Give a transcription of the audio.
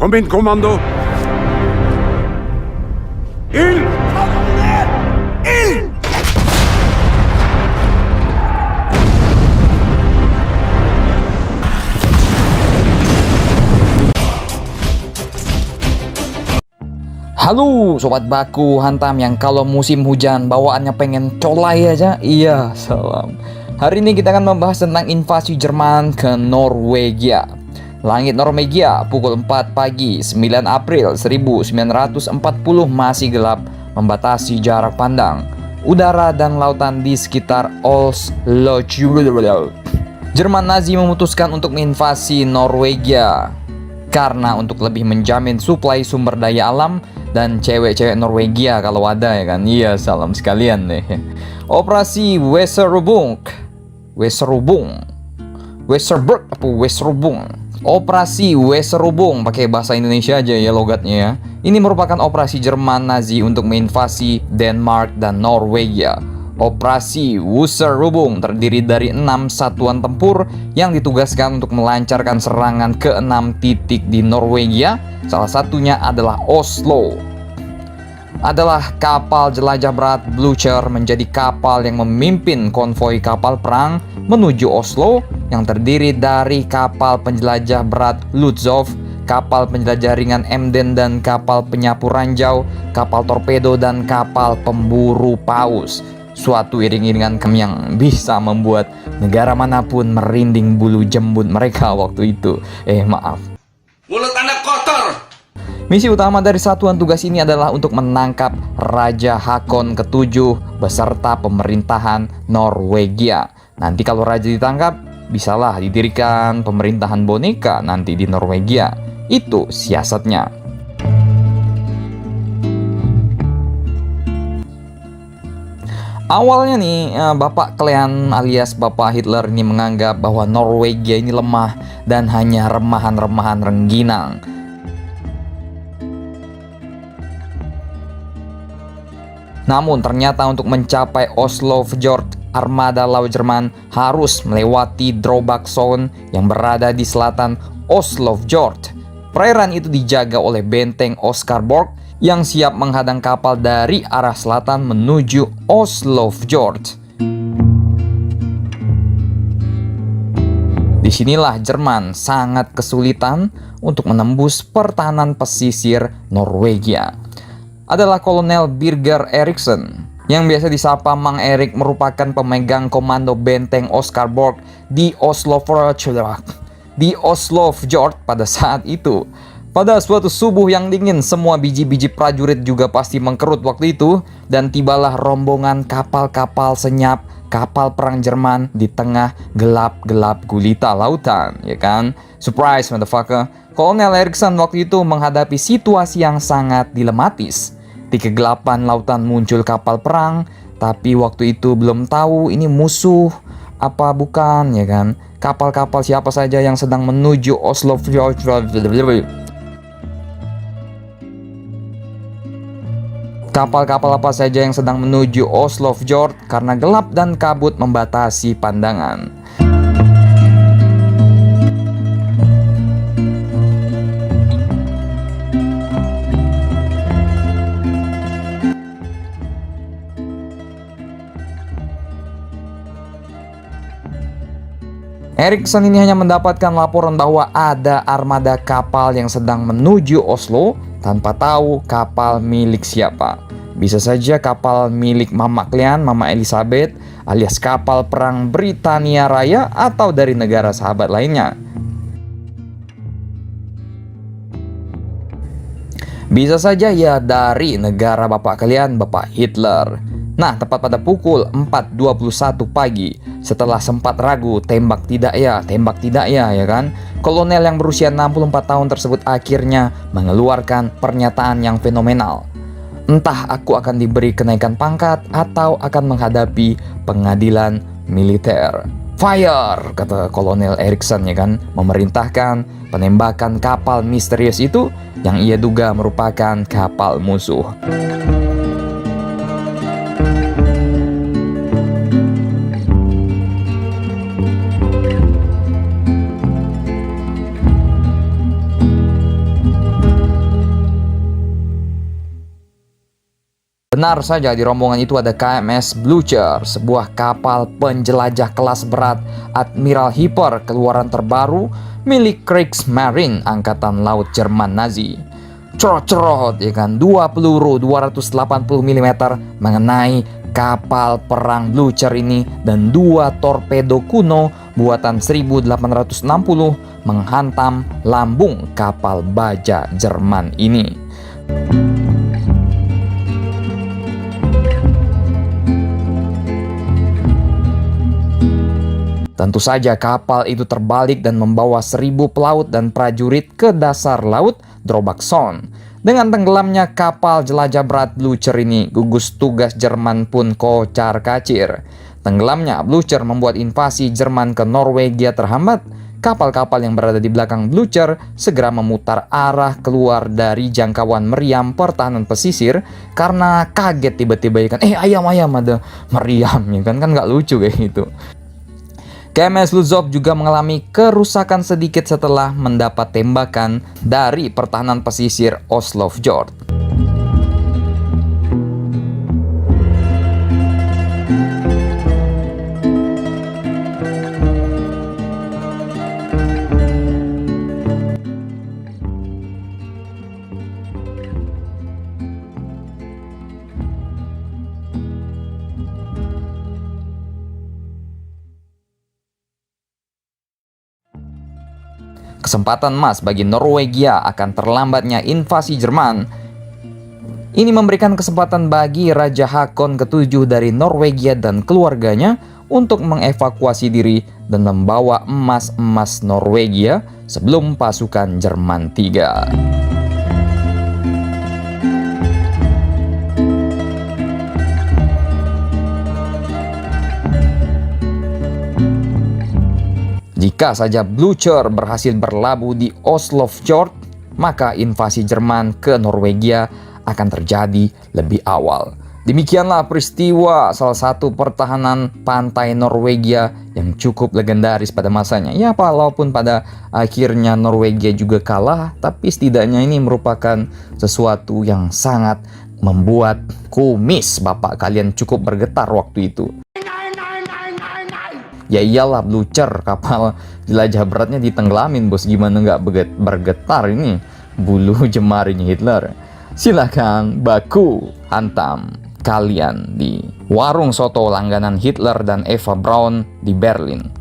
Kom in, kommando! Ild! Ild! Halo sobat baku hantam yang kalau musim hujan bawaannya pengen colai aja. Iya, salam. Hari ini kita akan membahas tentang invasi Jerman ke Norwegia. Langit Norwegia pukul 4 pagi 9 April 1940 masih gelap, membatasi jarak pandang, udara dan lautan di sekitar Oslo. Jerman Nazi memutuskan untuk menginvasi Norwegia karena untuk lebih menjamin suplai sumber daya alam dan cewek-cewek Norwegia kalau ada ya kan. Iya, salam sekalian deh. Operasi Weserubung. Operasi Weserubung pakai bahasa Indonesia aja ya logatnya ya. Ini merupakan operasi Jerman Nazi untuk menginvasi Denmark dan Norwegia. Operasi Weserubung terdiri dari 6 satuan tempur yang ditugaskan untuk melancarkan serangan ke 6 titik di Norwegia. Salah satunya adalah Oslo. Adalah kapal jelajah berat Blucher menjadi kapal yang memimpin konvoi kapal perang menuju Oslo yang terdiri dari kapal penjelajah berat Lutzow, kapal penjelajah ringan Emden dan kapal penyapu ranjau, kapal torpedo dan kapal pemburu paus. Suatu iring-iringan yang bisa membuat negara manapun merinding bulu jembut mereka waktu itu. Maaf. Mulut anak kotor! Misi utama dari satuan tugas ini adalah untuk menangkap Raja Hakon ke-7 beserta pemerintahan Norwegia. Nanti kalau raja ditangkap, bisalah didirikan pemerintahan boneka nanti di Norwegia. Itu siasatnya. Awalnya nih, Bapak Klean alias Bapak Hitler ini menganggap bahwa Norwegia ini lemah dan hanya remahan-remahan rengginang. Namun ternyata untuk mencapai Oslofjord, armada laut Jerman harus melewati Drobak Zone yang berada di selatan Oslofjord. Perairan itu dijaga oleh benteng Oscarborg yang siap menghadang kapal dari arah selatan menuju Oslofjord. Disinilah Jerman sangat kesulitan untuk menembus pertahanan pesisir Norwegia. Adalah Kolonel Birger Eriksen yang biasa disapa Mang Erik, merupakan pemegang komando benteng Oscarborg di Oslofjord pada saat itu. Pada suatu subuh yang dingin, semua biji-biji prajurit juga pasti mengkerut waktu itu, dan tibalah rombongan kapal-kapal senyap, kapal perang Jerman di tengah gelap-gelap gulita lautan, ya kan? Surprise, motherfucker. Kolonel Eriksen waktu itu menghadapi situasi yang sangat dilematis. Di kegelapan lautan muncul kapal perang, tapi waktu itu belum tahu ini musuh apa bukan, ya kan? Kapal-kapal siapa saja yang sedang menuju Oslofjord. Kapal-kapal apa saja yang sedang menuju Oslofjord karena gelap dan kabut membatasi pandangan. Eriksen ini hanya mendapatkan laporan bahwa ada armada kapal yang sedang menuju Oslo tanpa tahu kapal milik siapa. Bisa saja kapal milik Mama Klean, Mama Elizabeth, alias kapal perang Britania Raya, atau dari negara sahabat lainnya. Bisa saja ya dari negara bapak kalian, Bapak Hitler. Nah, tepat pada pukul 4.21 pagi, setelah sempat ragu tembak tidak ya ya kan, kolonel yang berusia 64 tahun tersebut akhirnya mengeluarkan pernyataan yang fenomenal. Entah aku akan diberi kenaikan pangkat atau akan menghadapi pengadilan militer. Fire, kata Kolonel Eriksen, ya kan, memerintahkan penembakan kapal misterius itu yang ia duga merupakan kapal musuh. Benar saja, di rombongan itu ada KMS Blucher, sebuah kapal penjelajah kelas berat Admiral Hipper keluaran terbaru milik Kriegsmarine Angkatan Laut Jerman Nazi. Cerot-cerot, ya kan, 2 peluru 280 mm mengenai kapal perang Blucher ini dan 2 torpedo kuno buatan 1860 menghantam lambung kapal baja Jerman ini. Tentu saja kapal itu terbalik dan membawa 1000 pelaut dan prajurit ke dasar laut Drobakson. Dengan tenggelamnya kapal jelajah berat Blucher ini, gugus tugas Jerman pun kocar-kacir. Tenggelamnya Blucher membuat invasi Jerman ke Norwegia terhambat. Kapal-kapal yang berada di belakang Blucher segera memutar arah keluar dari jangkauan meriam pertahanan pesisir karena kaget tiba-tiba, ya kan, ayam-ayam ada meriam, ya kan nggak lucu kayak gitu. KMS Luzov juga mengalami kerusakan sedikit setelah mendapat tembakan dari pertahanan pesisir Oslofjord. Kesempatan emas bagi Norwegia akan terlambatnya invasi Jerman. Ini memberikan kesempatan bagi Raja Hakon ke-7 dari Norwegia dan keluarganya untuk mengevakuasi diri dan membawa emas-emas Norwegia sebelum pasukan Jerman tiba. Jika saja Blucher berhasil berlabuh di Oslofjord, maka invasi Jerman ke Norwegia akan terjadi lebih awal. Demikianlah peristiwa salah satu pertahanan pantai Norwegia yang cukup legendaris pada masanya. Ya, walaupun pada akhirnya Norwegia juga kalah, tapi setidaknya ini merupakan sesuatu yang sangat membuat kumis bapak kalian cukup bergetar waktu itu. Ya iyalah, Blucher, kapal jelajah beratnya ditengelamin, bos. Gimana nggak bergetar ini bulu jemarinya Hitler. Silakan baku hantam kalian di warung soto langganan Hitler dan Eva Braun di Berlin.